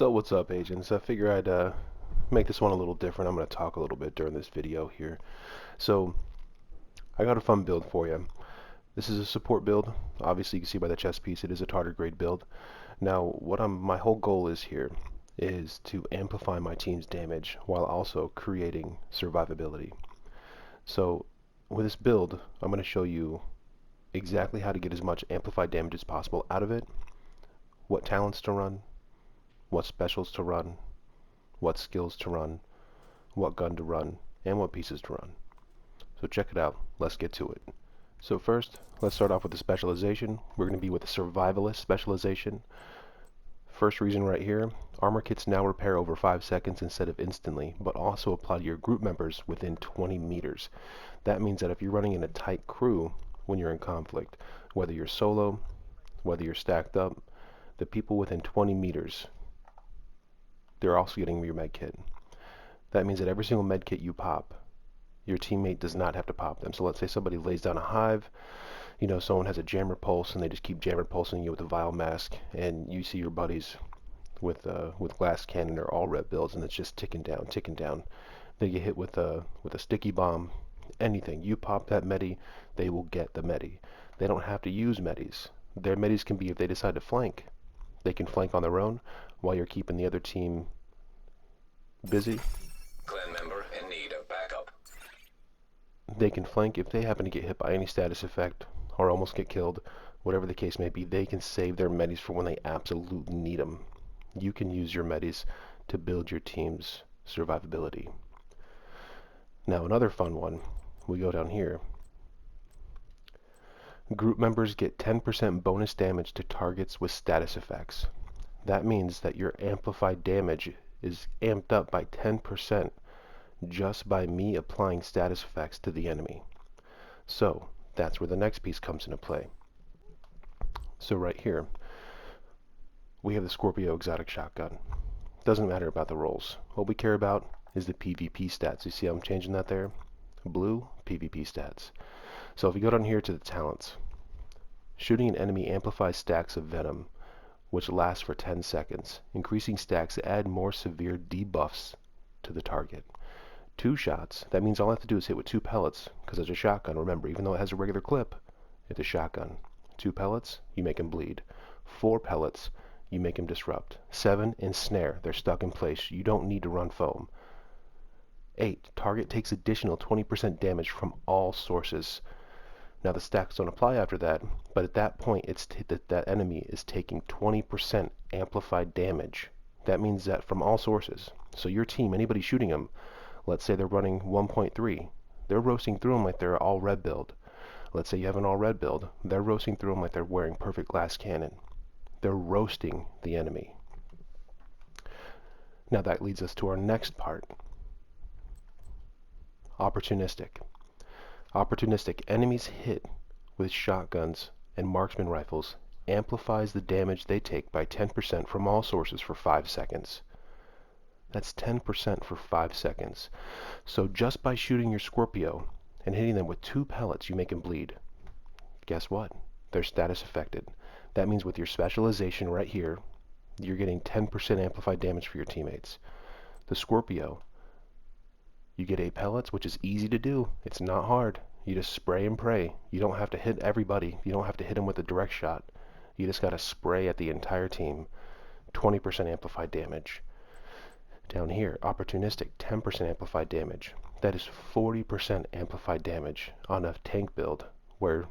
So what's up, agents? I figure I'd make this one a little different. I'm going to talk a little bit during this video here. So I got a fun build for you. This is a support build. Obviously you can see by the chest piece it is a tardigrade build. Now my whole goal is here is to amplify my team's damage while also creating survivability. So with this build I'm going to show you exactly how to get as much amplified damage as possible out of it, what talents to run, what specials to run, what skills to run, what gun to run, and what pieces to run. So check it out. Let's get to it. So first, let's start off with the specialization. We're going to be with the Survivalist specialization. First reason right here, armor kits now repair over 5 seconds instead of instantly, but also apply to your group members within 20 meters. That means that if you're running in a tight crew when you're in conflict, whether you're solo, whether you're stacked up, the people within 20 meters, they're also getting your med kit. That means that every single med kit you pop, your teammate does not have to pop them. So let's say somebody lays down a hive, someone has a jammer pulse and they just keep jammer pulsing you with a vial mask, and you see your buddies with glass cannon or all red builds, and it's just ticking down, ticking down. They get hit with a sticky bomb, anything. You pop that medi, they will get the medi. They don't have to use medis. Their medis can be, if they decide to flank, they can flank on their own while you're keeping the other team busy. Clan member in need of backup. They can flank if they happen to get hit by any status effect or almost get killed, whatever the case may be. They can save their medis for when they absolutely need them. You can use your medis to build your team's survivability. Now another fun one, we go down here. Group members get 10% bonus damage to targets with status effects. That means that your amplified damage is amped up by 10% just by me applying status effects to the enemy. So that's where the next piece comes into play. So right here we have the Scorpio exotic shotgun. Doesn't matter about the rolls. What we care about is the PvP stats. You see how I'm changing that there? Blue, PvP stats. So if we go down here to the talents, shooting an enemy amplifies stacks of venom, which lasts for 10 seconds. Increasing stacks add more severe debuffs to the target. 2 shots, that means all I have to do is hit with 2 pellets, because it's a shotgun. Remember, even though it has a regular clip, it's a shotgun. 2 pellets, you make him bleed. 4 pellets, you make him disrupt. 7, ensnare, they're stuck in place. You don't need to run foam. 8, target takes additional 20% damage from all sources. Now the stacks don't apply after that, but at that point that enemy is taking 20% amplified damage. That means that from all sources. So your team, anybody shooting them, let's say they're running 1.3, they're roasting through them like they're all red build. Let's say you have an all red build, they're roasting through them like they're wearing perfect glass cannon. They're roasting the enemy. Now that leads us to our next part. Opportunistic. Opportunistic enemies hit with shotguns and marksman rifles amplifies the damage they take by 10% from all sources for 5 seconds. That's 10% for 5 seconds. So just by shooting your Scorpio and hitting them with 2 pellets, you make them bleed. Guess what? They're status affected. That means with your specialization right here, you're getting 10% amplified damage for your teammates. The Scorpio, you get 8 pellets, which is easy to do. It's not hard. You just spray and pray. You don't have to hit everybody. You don't have to hit them with a direct shot. You just got to spray at the entire team. 20% amplified damage. Down here, opportunistic, 10% amplified damage. That is 40% amplified damage on a tank build where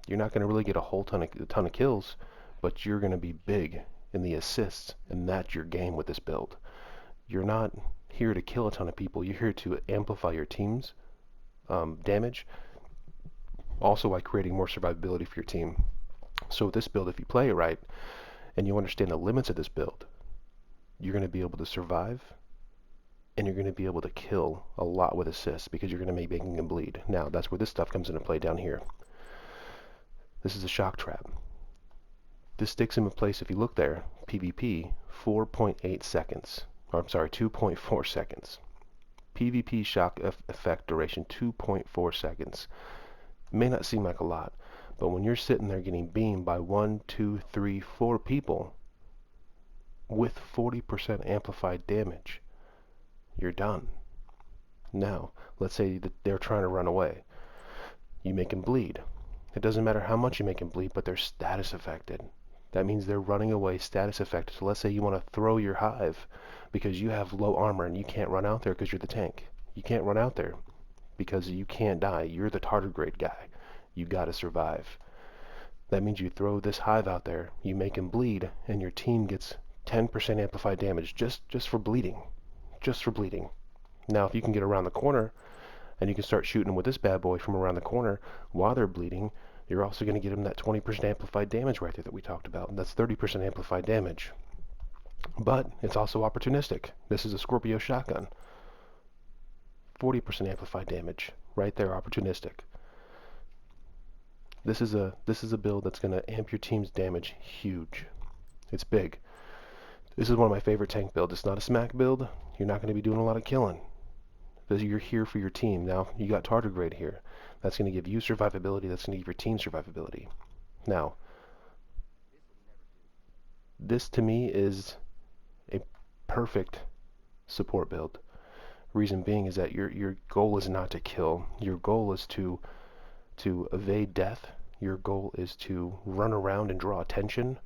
you're not going to really get a ton of kills, but you're going to be big in the assists, and that's your game with this build. You're not here to kill a ton of people. You're here to amplify your team's damage, also by creating more survivability for your team. So with this build, if you play it right and you understand the limits of this build, you're going to be able to survive, and you're going to be able to kill a lot with assists because you're going to be making them bleed. Now that's where this stuff comes into play down here. This is a shock trap. This sticks him in place. If you look there, PvP 4.8 seconds. Or I'm sorry, 2.4 seconds. PvP shock effect duration 2.4 seconds. It may not seem like a lot, but when you're sitting there getting beamed by 1, 2, 3, 4 people, with 40% amplified damage, you're done. Now, let's say that they're trying to run away. You make them bleed. It doesn't matter how much you make them bleed, but they're status affected. That means they're running away status affected. So let's say you want to throw your hive because you have low armor and you can't run out there because you're the tank. You can't run out there because you can't die. You're the tardigrade guy. You gotta survive. That means you throw this hive out there, you make him bleed, and your team gets 10% amplified damage just for bleeding. Just for bleeding. Now, if you can get around the corner and you can start shooting them with this bad boy from around the corner while they're bleeding, you're also going to get them that 20% amplified damage right there that we talked about. That's 30% amplified damage. But it's also opportunistic. This is a Scorpio shotgun. 40% amplified damage. Right there, opportunistic. This is a build that's going to amp your team's damage huge. It's big. This is one of my favorite tank builds. It's not a smack build. You're not going to be doing a lot of killing. You're here for your team. Now, you got tardigrade here. That's going to give you survivability. That's going to give your team survivability. Now, this to me is a perfect support build. Reason being is that your goal is not to kill. Your goal is to evade death. Your goal is to run around and draw attention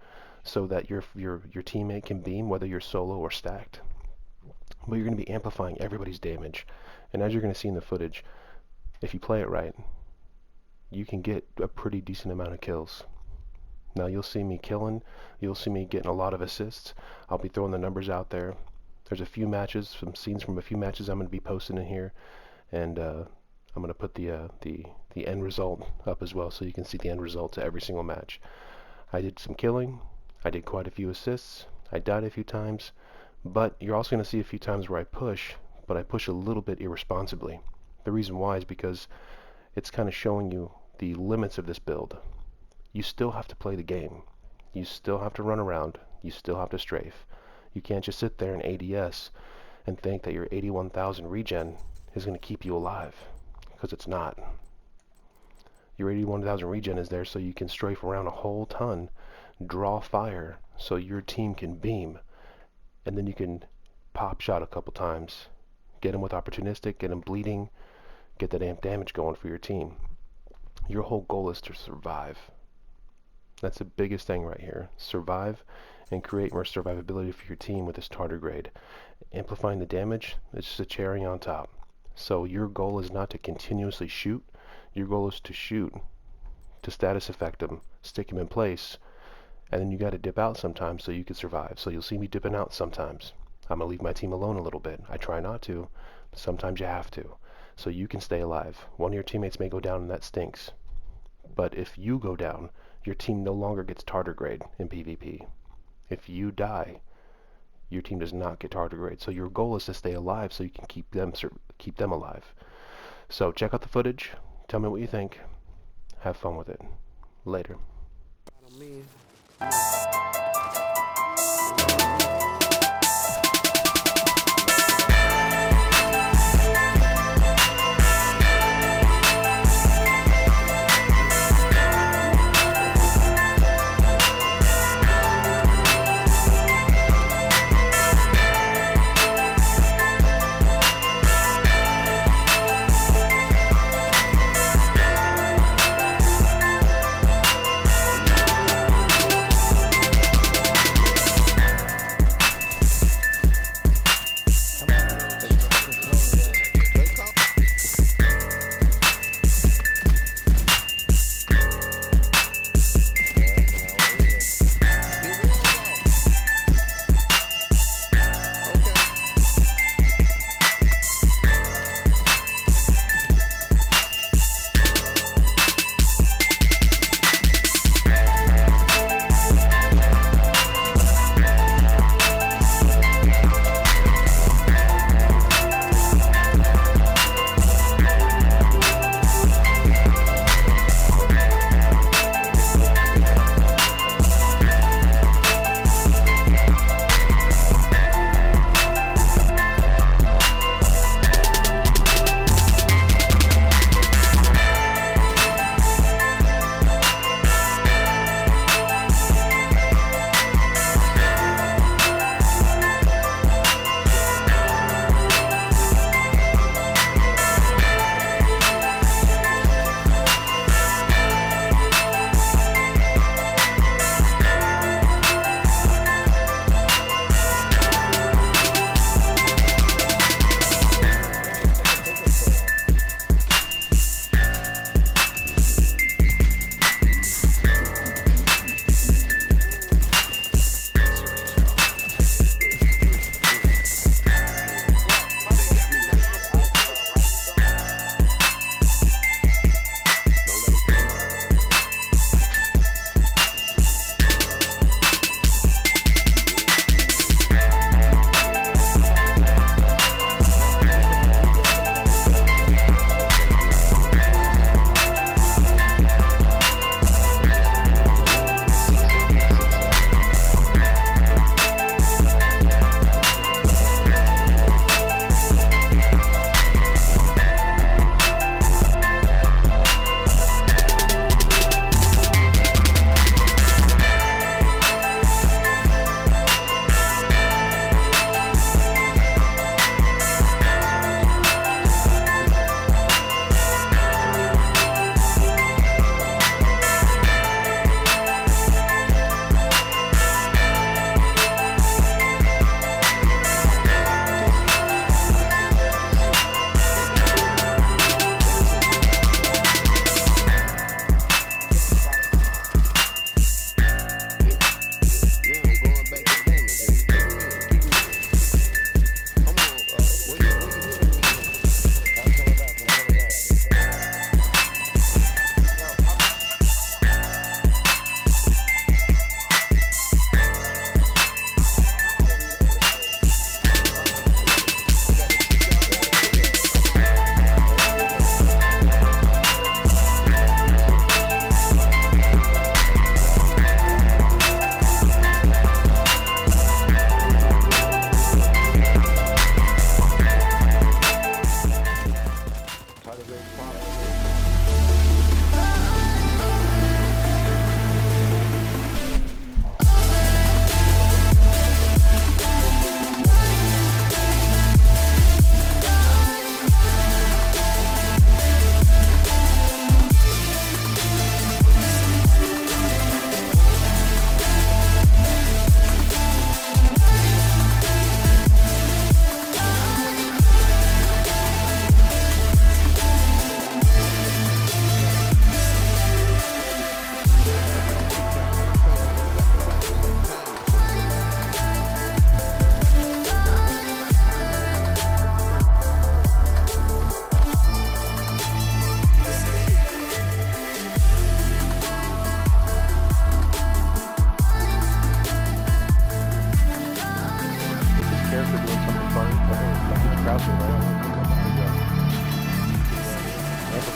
so that your teammate can beam, whether you're solo or stacked. But you're going to be amplifying everybody's damage. And as you're going to see in the footage, if you play it right, you can get a pretty decent amount of kills. Now you'll see me killing, you'll see me getting a lot of assists. I'll be throwing the numbers out there. There's a few matches, some scenes from a few matches I'm going to be posting in here, and I'm going to put the end result up as well, so you can see the end result to every single match. I did some killing, I did quite a few assists, I died a few times, but you're also going to see a few times where I push, but I push a little bit irresponsibly. The reason why is because it's kind of showing you the limits of this build. You still have to play the game. You still have to run around. You still have to strafe. You can't just sit there in ADS and think that your 81,000 regen is going to keep you alive, because it's not. Your 81,000 regen is there so you can strafe around a whole ton, draw fire so your team can beam, and then you can pop shot a couple times, get them with opportunistic, get them bleeding, get that amp damage going for your team. Your whole goal is to survive. That's the biggest thing right here. Survive and create more survivability for your team with this tardigrade. Amplifying the damage is just a cherry on top. So your goal is not to continuously shoot. Your goal is to shoot, to status affect them, stick them in place, and then you got to dip out sometimes so you can survive. So you'll see me dipping out sometimes. I'm going to leave my team alone a little bit. I try not to, but sometimes you have to, so you can stay alive. One of your teammates may go down and that stinks. But if you go down, your team no longer gets tardigrade in PvP. If you die, your team does not get tardigrade. So your goal is to stay alive so you can keep them alive. So check out the footage. Tell me what you think. Have fun with it. Later.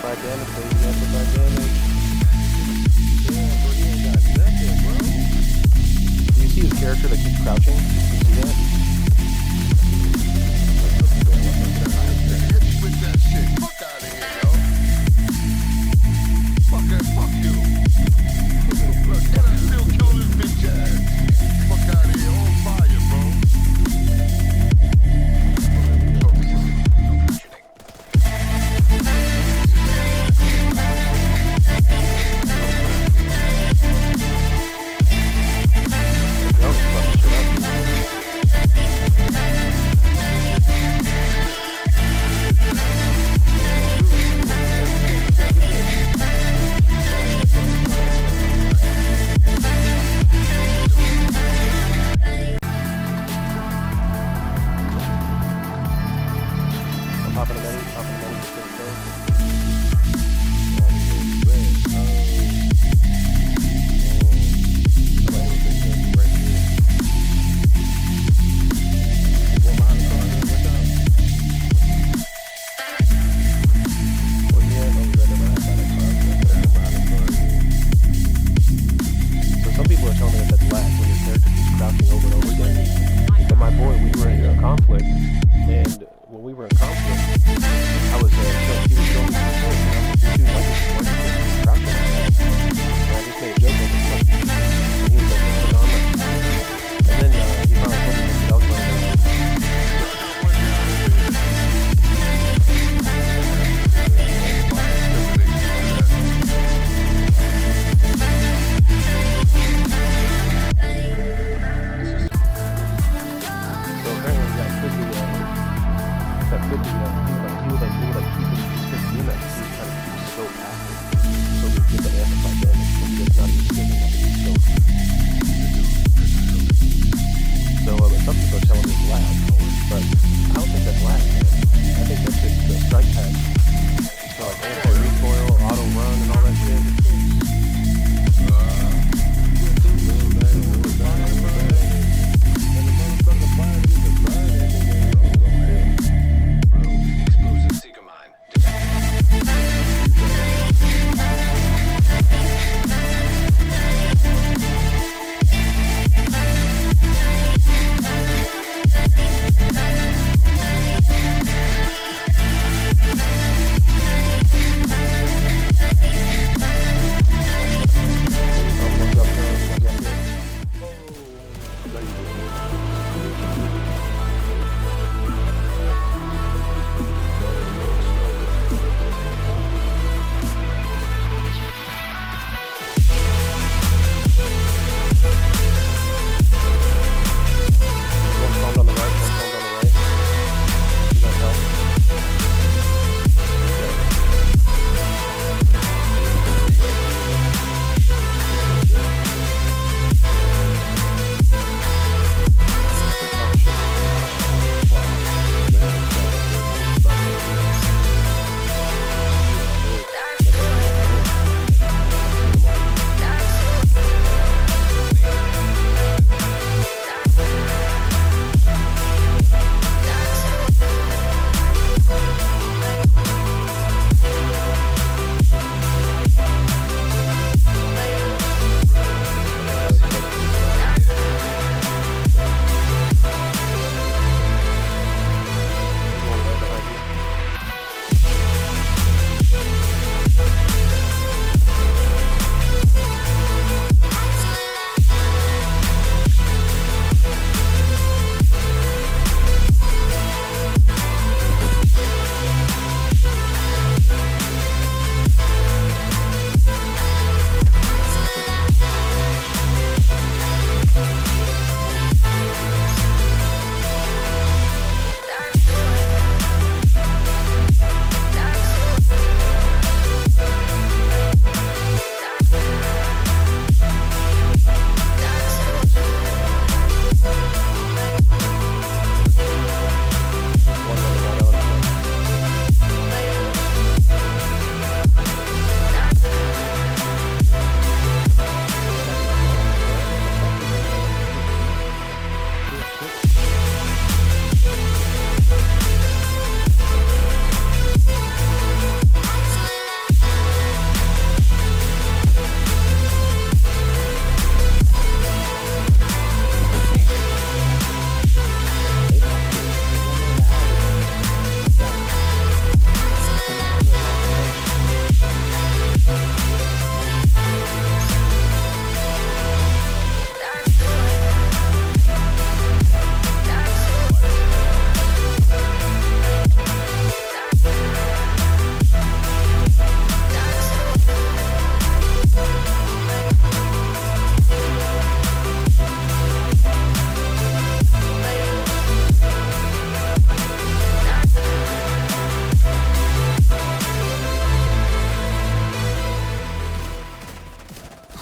Amplified damage, baby. Amplified damage. Yeah, bro, he ain't got nothing, bro. Do you see his character that keeps crouching? You see that? Hit me with that shit. Fuck out of here, yo. Fuck you. Can I still kill this bitch ass? Fuck out of here. On fire, bro. No, fucking shit up.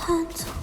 Time to